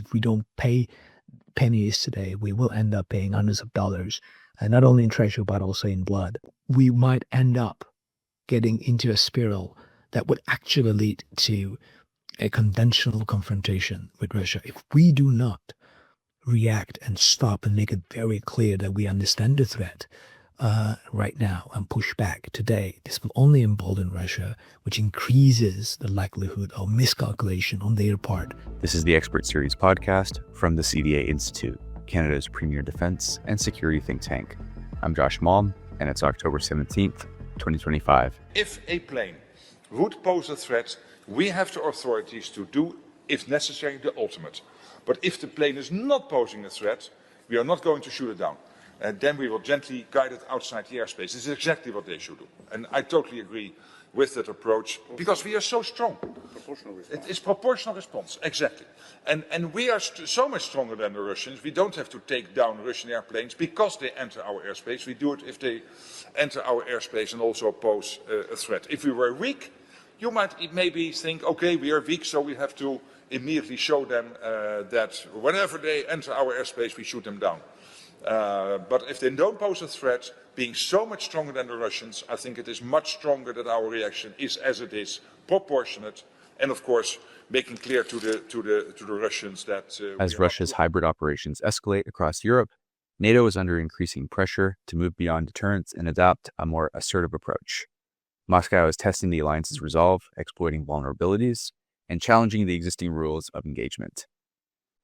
if we don't pay pennies today, we will end up paying hundreds of dollars, and not only in treasure, but also in blood. We might end up getting into a spiral that would actually lead to a conventional confrontation with Russia. If we do not react and stop and make it very clear that we understand the threat right now and push back today, this will only embolden Russia, which increases the likelihood of miscalculation on their part. This is the Expert Series podcast from the CDA Institute, Canada's premier defense and security think tank. I'm Josh Malm, and it's October 17th, 2025. If a plane would pose a threat, we have the authorities to do, if necessary, the ultimate. But if the plane is not posing a threat, we are not going to shoot it down. Then we will gently guide it outside the airspace. This is exactly what they should do. And I totally agree with that approach, because we are so strong. Proportional response. It is proportional response, exactly. And we are so much stronger than the Russians. We don't have to take down Russian airplanes because they enter our airspace. We do it if they enter our airspace and also pose a threat. If we were weak, you might maybe think, okay, we are weak, so we have to immediately show them that whenever they enter our airspace, we shoot them down. But if they don't pose a threat, being so much stronger than the Russians, I think it is much stronger that our reaction is as it is, proportionate, and of course making clear to the Russians that as Russia's hybrid operations escalate across Europe, NATO is under increasing pressure to move beyond deterrence and adopt a more assertive approach. Moscow is testing the alliance's resolve, exploiting vulnerabilities, and challenging the existing rules of engagement.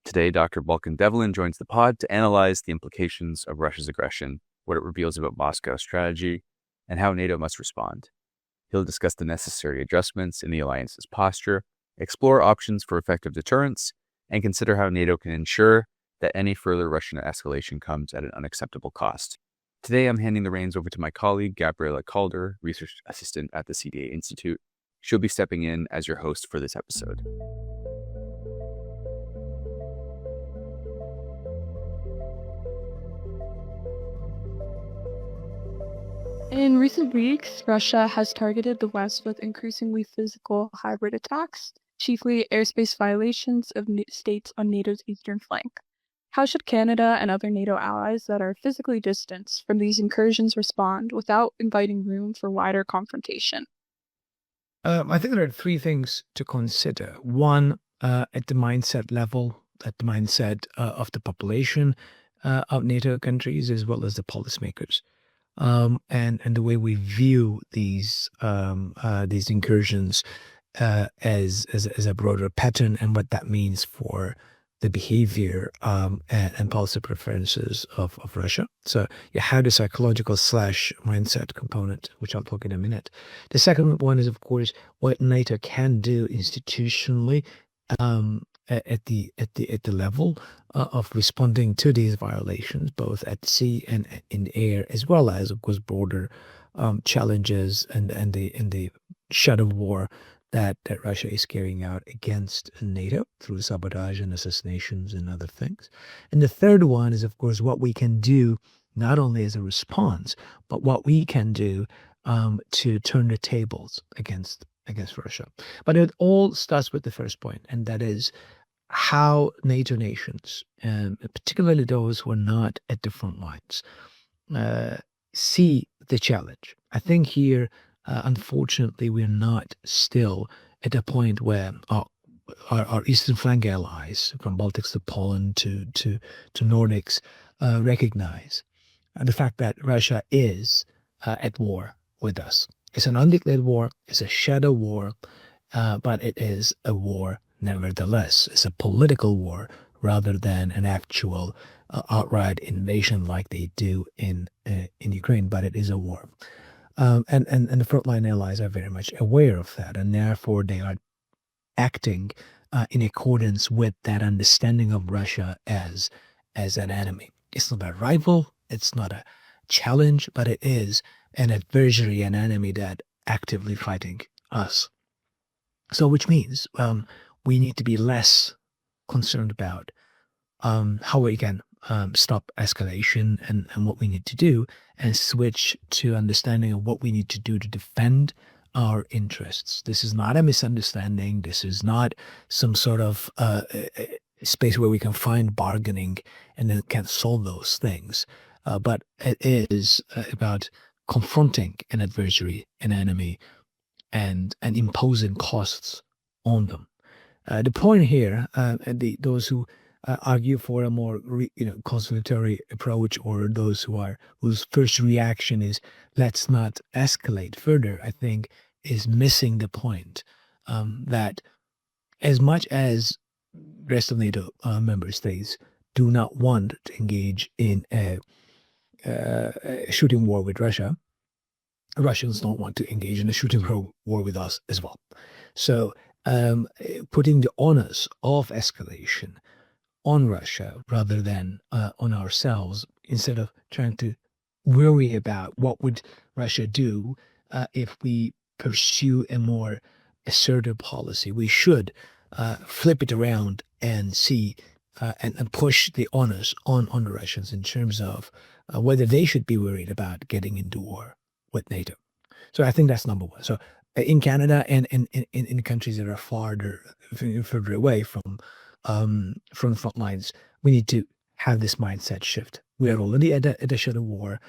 Today, Dr. Balkan Devlen joins the pod to analyze the implications of Russia's aggression, what it reveals about Moscow's strategy, and how NATO must respond. He'll discuss the necessary adjustments in the alliance's posture, explore options for effective deterrence, and consider how NATO can ensure that any further Russian escalation comes at an unacceptable cost. Today, I'm handing the reins over to my colleague, Gabriela Calder, research assistant at the CDA Institute. She'll be stepping in as your host for this episode. In recent weeks, Russia has targeted the West with increasingly physical hybrid attacks, chiefly airspace violations of states on NATO's eastern flank. How should Canada and other NATO allies that are physically distanced from these incursions respond without inviting room for wider confrontation? I think there are three things to consider. One, at the mindset level, at the mindset of the population of NATO countries, as well as the policymakers. And the way we view these incursions as a broader pattern, and what that means for the behavior and policy preferences of Russia. So you have the psychological / mindset component, which I'll talk in a minute. The second one is, of course, what NATO can do institutionally at the level of responding to these violations, both at sea and in the air, as well as, of course, border challenges and the shadow war that Russia is carrying out against NATO through sabotage and assassinations and other things. And the third one is, of course, what we can do not only as a response, but what we can do to turn the tables against Russia. But it all starts with the first point, and that is how NATO nations, and particularly those who are not at the front lines, see the challenge. I think here, unfortunately, we're not still at a point where our eastern flank allies, from Baltics to Poland to Nordics, recognize the fact that Russia is at war with us. It's an undeclared war, it's a shadow war, but it is a war nevertheless. It's a political war rather than an actual outright invasion like they do in Ukraine, but it is a war. And the frontline allies are very much aware of that, and therefore they are acting in accordance with that understanding of Russia as an enemy. It's not a rival, it's not a challenge, but it is an adversary, an enemy that actively fighting us. So which means we need to be less concerned about how we can stop escalation and what we need to do, and switch to understanding of what we need to do to defend our interests. This is not a misunderstanding. This is not some sort of space where we can find bargaining and then can solve those things. But it is about confronting an adversary, an enemy, and imposing costs on them. The point here, those who argue for a more conciliatory approach, or those whose first reaction is let's not escalate further, I think is missing the point that as much as rest of NATO member states do not want to engage in a shooting war with Russia, Russians don't want to engage in a shooting war with us as well. So putting the onus of escalation on Russia rather than on ourselves, instead of trying to worry about what would Russia do if we pursue a more assertive policy, we should flip it around and see and push the onus on the Russians in terms of whether they should be worried about getting into war with NATO. So I think that's number one. So in Canada and in countries that are further away from the front lines, we need to have this mindset shift. We are already at a shadow war.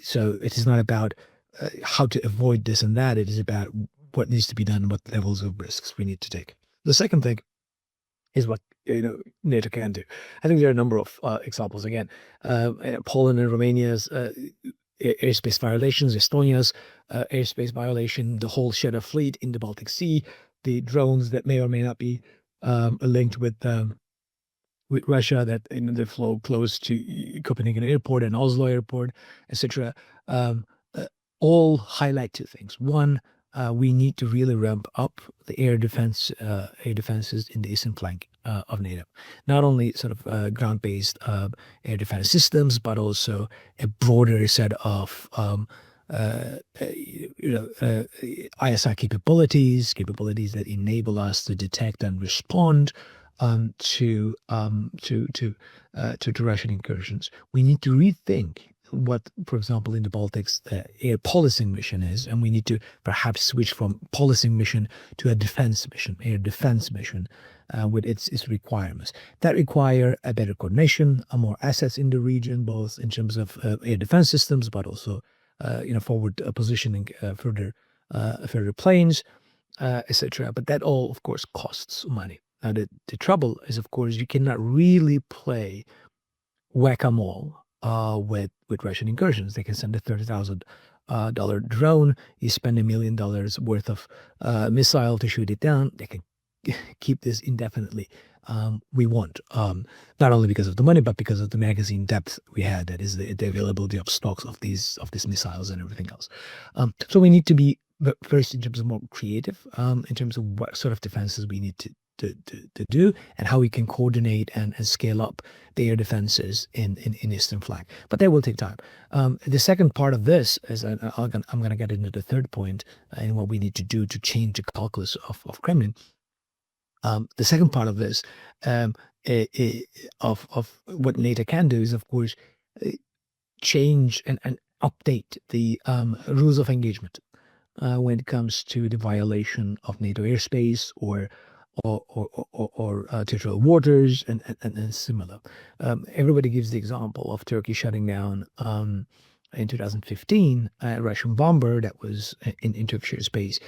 So it is not about how to avoid this and that. It is about what needs to be done and what levels of risks we need to take. The second thing is what NATO can do. I think there are a number of examples. Again, Poland and Romania's airspace violations, Estonia's airspace violation, the whole shadow fleet in the Baltic Sea, the drones that may or may not be linked with Russia that they flow close to Copenhagen Airport and Oslo Airport, etc. All highlight two things. One, we need to really ramp up the air defenses in the eastern flank of NATO. Not only sort of ground-based air defense systems, but also a broader set of ISI capabilities that enable us to detect and respond to Russian incursions. We need to rethink what, for example, in the Baltics, air policing mission is, and we need to perhaps switch from policing mission to a defense mission, air defense mission, with its requirements. That require a better coordination, more assets in the region, both in terms of air defense systems, but also forward positioning further planes, etc. But that all, of course, costs money. Now, the trouble is, of course, you cannot really play whack-a-mole with Russian incursions. They can send a $30,000 drone. You spend $1 million worth of missile to shoot it down. They can keep this indefinitely. We won't, not only because of the money, but because of the magazine depth we had. That is the availability of stocks of these missiles and everything else. So we need to be first in terms of more creative, in terms of what sort of defenses we need to do and how we can coordinate and scale up the air defenses in eastern flank. But that will take time. The second part of this is, I'm going to get into the third point and what we need to do to change the calculus of Kremlin. The second part of this, of what NATO can do, is, of course, change and update the rules of engagement when it comes to the violation of NATO airspace or territorial waters and similar. Everybody gives the example of Turkey shutting down in 2015 a Russian bomber that was in Turkish airspace,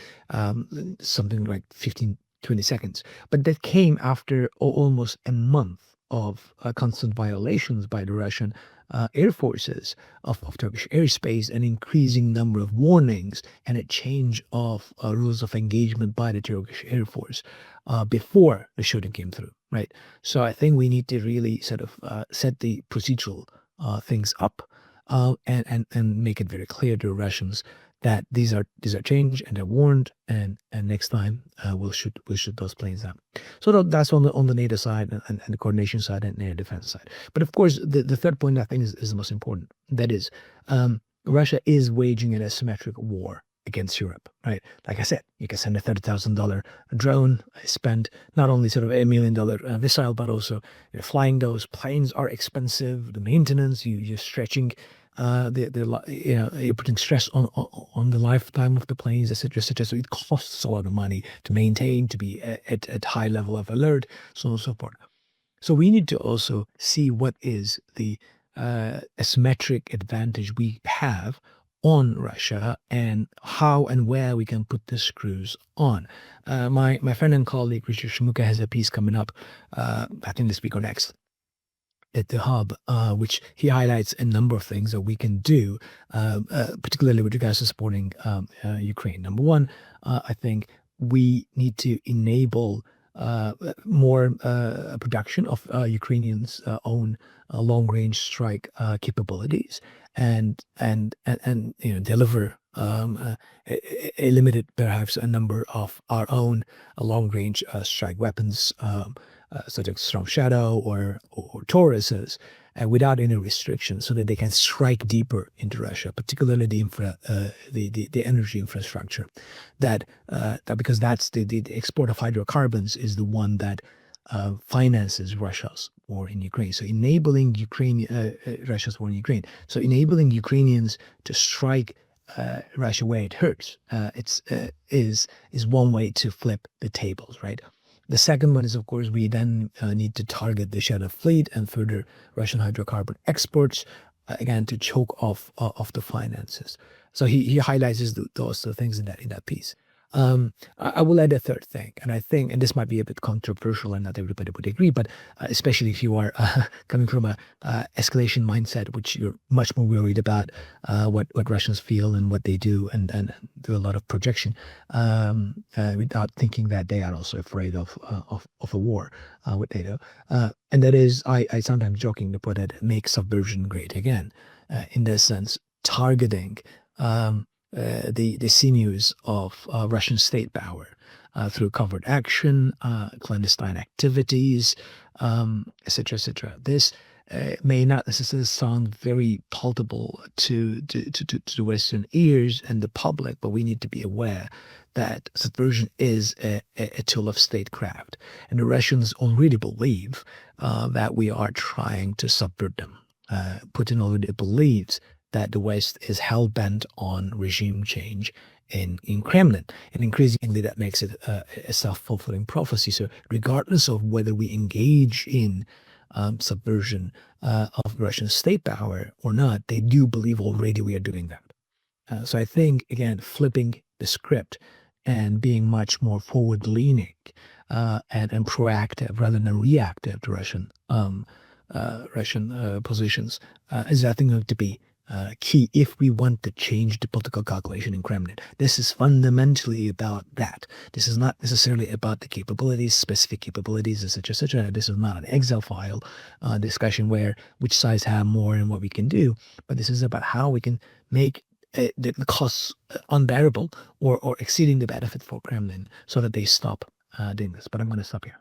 something like 15-20 seconds. But that came after almost a month of constant violations by the Russian air forces of Turkish airspace, an increasing number of warnings, and a change of rules of engagement by the Turkish Air Force before the shooting came through, right? So I think we need to really sort of set the procedural things up and make it very clear to the Russians that these are changed and they're warned, and next time we'll shoot those planes down. So that's on the NATO side and the coordination side and air defense side. But of course, the third point I think is the most important. That is, Russia is waging an asymmetric war against Europe, right? Like I said, you can send a $30,000 drone, spend not only sort of $1 million missile, but also flying those planes are expensive. The maintenance, you're stretching you're putting stress on the lifetime of the planes, etc., etc. So it costs a lot of money to maintain, to be at high level of alert, so on and so forth. So we need to also see what is the asymmetric advantage we have on Russia and how and where we can put the screws on. My friend and colleague Richard Shmuka has a piece coming up, I think this week or next, at the Hub, which he highlights a number of things that we can do, particularly with regards to supporting Ukraine. Number one, I think we need to enable more production of Ukrainians' own long-range strike capabilities, and deliver a limited, perhaps a number of our own long-range strike weapons, such as Storm Shadow or Tauruses, without any restrictions, so that they can strike deeper into Russia, particularly the energy infrastructure. That because that's the export of hydrocarbons is the one that finances Russia's war in Ukraine. So enabling Russia's war in Ukraine. So enabling Ukrainians to strike Russia where it hurts. Is one way to flip the tables, right? The second one is, of course, we then need to target the shadow fleet and further Russian hydrocarbon exports, again, to choke off the finances. So he highlights those things in that piece. I will add a third thing, and I think, and this might be a bit controversial and not everybody would agree, but especially if you are coming from a escalation mindset, which you're much more worried about what Russians feel and what they do, and do a lot of projection without thinking that they are also afraid of a war with NATO. And that is, I sometimes jokingly put it, make subversion great again, in this sense, targeting the sinews of Russian state power through covert action, clandestine activities, etc., etc. This may not necessarily sound very palatable to the Western ears and the public, but we need to be aware that subversion is a tool of statecraft, and the Russians already believe that we are trying to subvert them. Putin already believes that the West is hell-bent on regime change in Kremlin. And increasingly that makes it a self-fulfilling prophecy. So regardless of whether we engage in subversion of Russian state power or not, they do believe already we are doing that. So I think, again, flipping the script and being much more forward-leaning and proactive rather than reactive to Russian positions is, I think, going to be key if we want to change the political calculation in Kremlin. This is fundamentally about that. This is not necessarily about the capabilities, specific capabilities, etc., etc. This is not an Excel file discussion where which sides have more and what we can do, but this is about how we can make the costs unbearable or exceeding the benefit for Kremlin so that they stop doing this. But I'm going to stop here.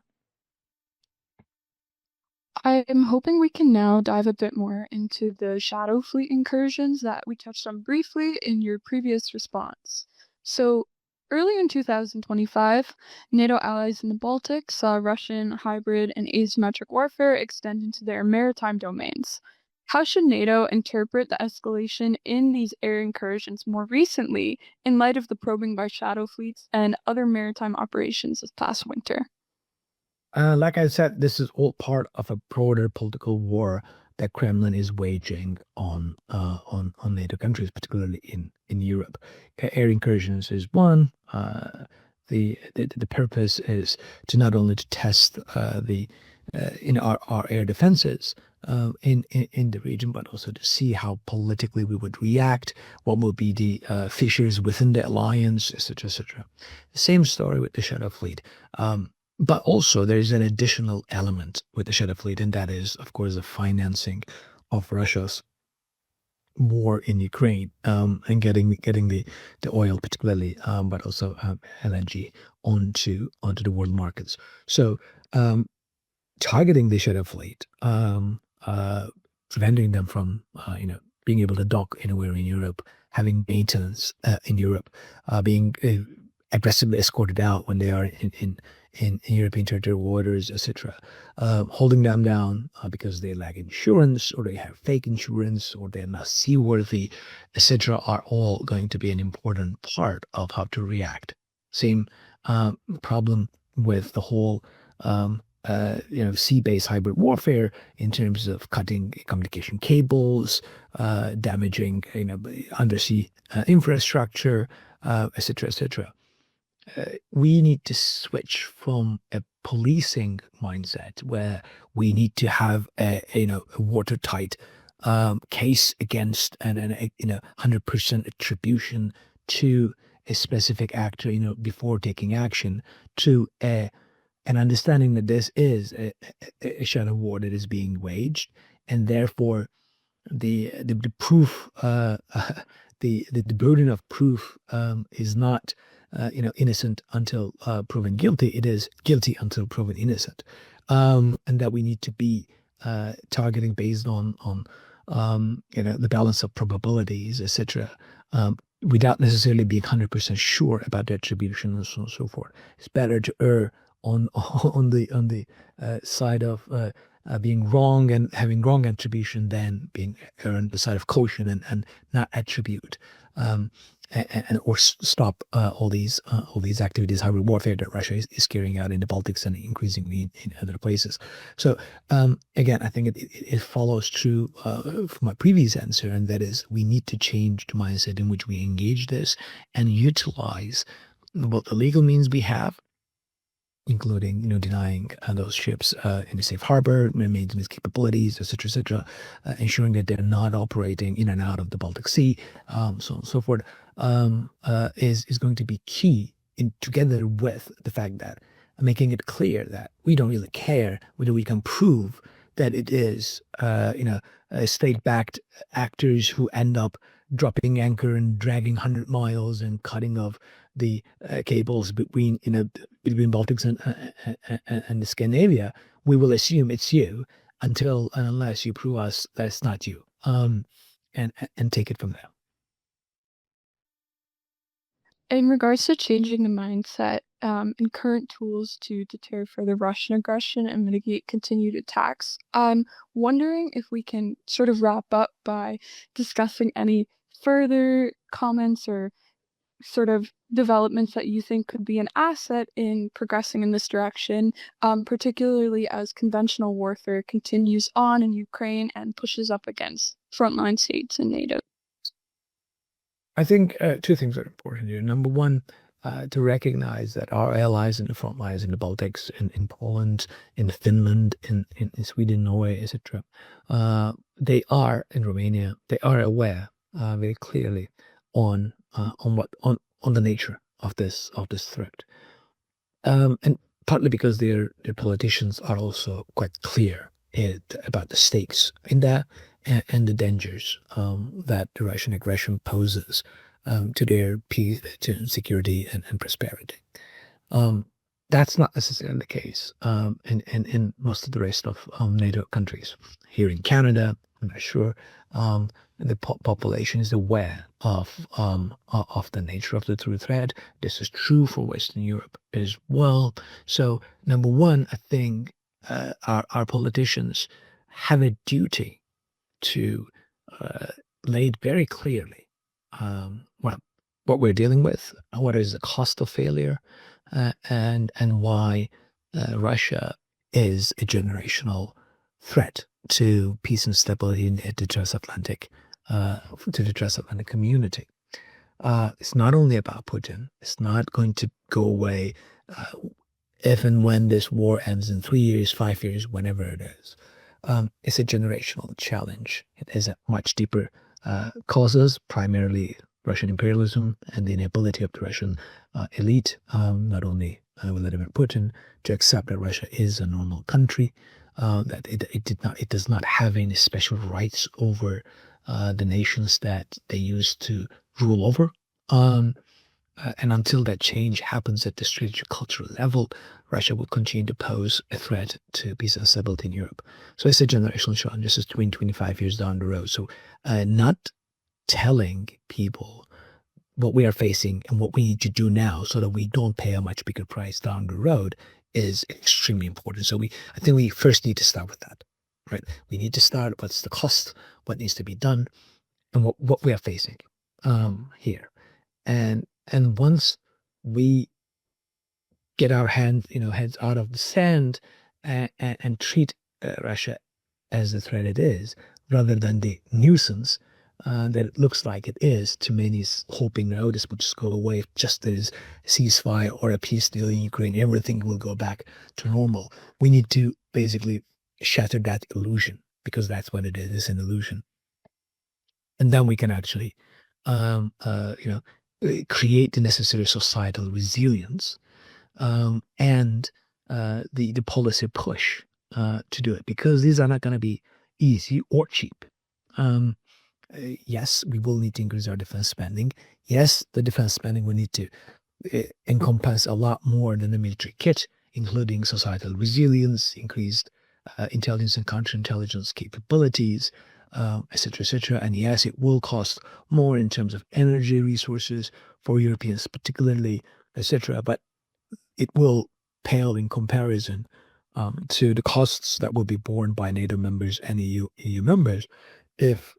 I am hoping we can now dive a bit more into the shadow fleet incursions that we touched on briefly in your previous response. So, early in 2025, NATO allies in the Baltic saw Russian hybrid and asymmetric warfare extend into their maritime domains. How should NATO interpret the escalation in these air incursions more recently in light of the probing by shadow fleets and other maritime operations this past winter? Like I said, this is all part of a broader political war that Kremlin is waging on NATO countries, particularly in Europe. Air incursions is one. The purpose is to not only to test our air defenses in the region, but also to see how politically we would react, what will be the fissures within the alliance, etc., etc. The same story with the Shadow Fleet. But also there is an additional element with the Shadow Fleet, and that is, of course, the financing of Russia's war in Ukraine, and getting the oil particularly, but also LNG onto the world markets. So targeting the Shadow Fleet, preventing them from being able to dock anywhere in Europe, having maintenance in Europe, being aggressively escorted out when they are in European territorial waters, etc. Holding them down because they lack insurance or they have fake insurance or they're not seaworthy, etc. are all going to be an important part of how to react. Same problem with the whole sea-based hybrid warfare in terms of cutting communication cables, damaging undersea infrastructure, etc., etc. We need to switch from a policing mindset where we need to have a watertight case against and 100% attribution to a specific actor before taking action, to an understanding that this is a shadow war that is being waged, and therefore the proof the burden of proof is not innocent until proven guilty. It is guilty until proven innocent, and that we need to be targeting based on the balance of probabilities, etc. Without necessarily being 100% sure about the attribution and so on and so forth. It's better to err on the side of being wrong and having wrong attribution than being on the side of caution and not attribute or stop all these activities, hybrid warfare that Russia is carrying out in the Baltics and increasingly in other places. So again, I think it follows true from my previous answer, and that is we need to change the mindset in which we engage this and utilize what the legal means we have, including denying those ships in a safe harbor, maintenance capabilities, etc., ensuring that they're not operating in and out of the Baltic Sea, so on and so forth, is going to be key, together with the fact that making it clear that we don't really care whether we can prove that it is state-backed actors who end up dropping anchor and dragging 100 miles and cutting off the cables between Baltics and Scandinavia. We will assume it's you until and unless you prove us that it's not you, and take it from there. In regards to changing the mindset and current tools to deter further Russian aggression and mitigate continued attacks, I'm wondering if we can sort of wrap up by discussing any further comments or sort of developments that you think could be an asset in progressing in this direction, particularly as conventional warfare continues on in Ukraine and pushes up against frontline states in NATO. I think two things are important here. Number one, to recognize that our allies in the front lines in the Baltics, in Poland, in Finland, in Sweden, Norway, etc., they are in Romania. They are aware very clearly on the nature of this threat, and partly because their politicians are also quite clear about the stakes in that and the dangers that the Russian aggression poses to their peace, to security and prosperity. That's not necessarily the case in most of the rest of NATO countries. Here in Canada, I'm not sure the population is aware of the nature of the true threat. This is true for Western Europe as well. So, number one, I think our politicians have a duty to lay it very clearly what we're dealing with, what is the cost of failure, and why Russia is a generational threat to peace and stability in the transatlantic community. It's not only about Putin. It's not going to go away if and when this war ends in 3 years, 5 years, whenever it is. It's a generational challenge. It has a much deeper causes, primarily Russian imperialism and the inability of the Russian elite, not only Vladimir Putin, to accept that Russia is a normal country, that it does not have any special rights over the nations that they used to rule over. And until that change happens at the strategic cultural level, Russia will continue to pose a threat to peace and stability in Europe. So it's a generational challenge. This is 25 years down the road. So not telling people what we are facing and what we need to do now so that we don't pay a much bigger price down the road is extremely important. So I think we first need to start with that, right? We need to start, what's the cost, what needs to be done, and what we are facing here. And once we get our heads out of the sand and treat Russia as the threat it is, rather than the nuisance that it looks like it is to many, hoping, no, this will just go away, just as a ceasefire or a peace deal in Ukraine, everything will go back to normal. We need to basically shatter that illusion, because that's what it is. It's an illusion. And then we can actually, create the necessary societal resilience and the policy push to do it, because these are not going to be easy or cheap. Yes, we will need to increase our defense spending. Yes, the defense spending will need to encompass a lot more than the military kit, including societal resilience, increased intelligence and counterintelligence capabilities, etc., etc. And yes, it will cost more in terms of energy resources for Europeans, particularly, etc. But it will pale in comparison to the costs that will be borne by NATO members and EU members if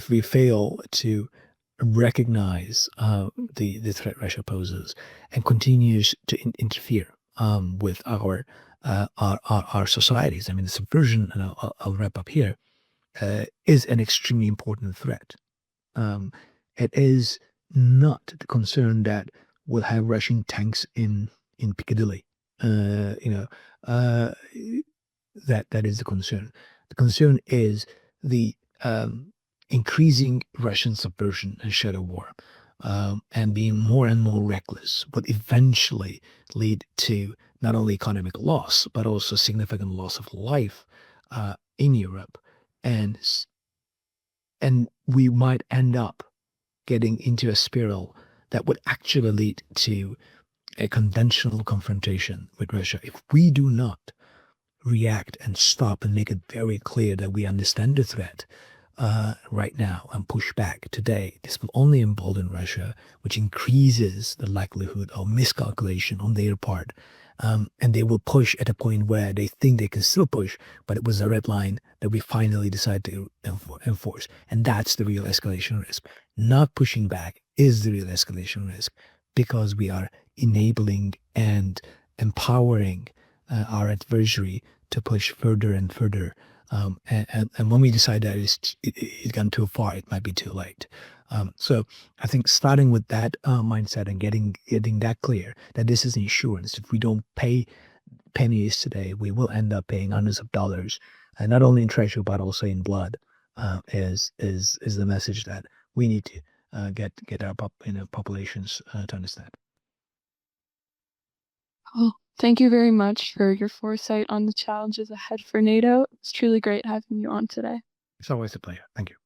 we fail to recognize the threat Russia poses and continues to interfere with our societies. I mean, the subversion, and I'll wrap up here, is an extremely important threat. It is not the concern that we'll have Russian tanks in Piccadilly. That is the concern. The concern is the increasing Russian subversion and shadow war, and being more and more reckless, would eventually lead to not only economic loss, but also significant loss of life in Europe. And we might end up getting into a spiral that would actually lead to a conventional confrontation with Russia if we do not react and stop and make it very clear that we understand the threat right now and push back today. This will only embolden Russia, which increases the likelihood of miscalculation on their part. And they will push at a point where they think they can still push, but it was a red line that we finally decided to enforce. And that's the real escalation risk. Not pushing back is the real escalation risk, because we are enabling and empowering our adversary to push further and further. And when we decide that it's gone too far, it might be too late. So I think starting with that mindset and getting that clear that this is insurance. If we don't pay pennies today, we will end up paying hundreds of dollars, and not only in treasure but also in blood. Is the message that we need to get our populations to understand. Well, thank you very much for your foresight on the challenges ahead for NATO. It's truly great having you on today. It's always a pleasure. Thank you.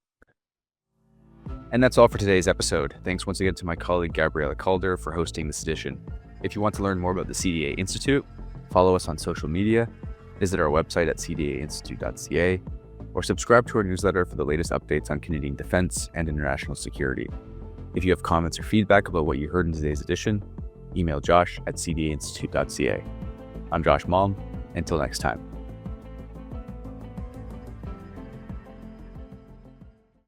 And that's all for today's episode. Thanks once again to my colleague Gabriella Calder for hosting this edition. If you want to learn more about the CDA Institute, follow us on social media, visit our website at cdainstitute.ca, or subscribe to our newsletter for the latest updates on Canadian defense and international security. If you have comments or feedback about what you heard in today's edition, email josh@cdainstitute.ca. I'm Josh Malm. Until next time.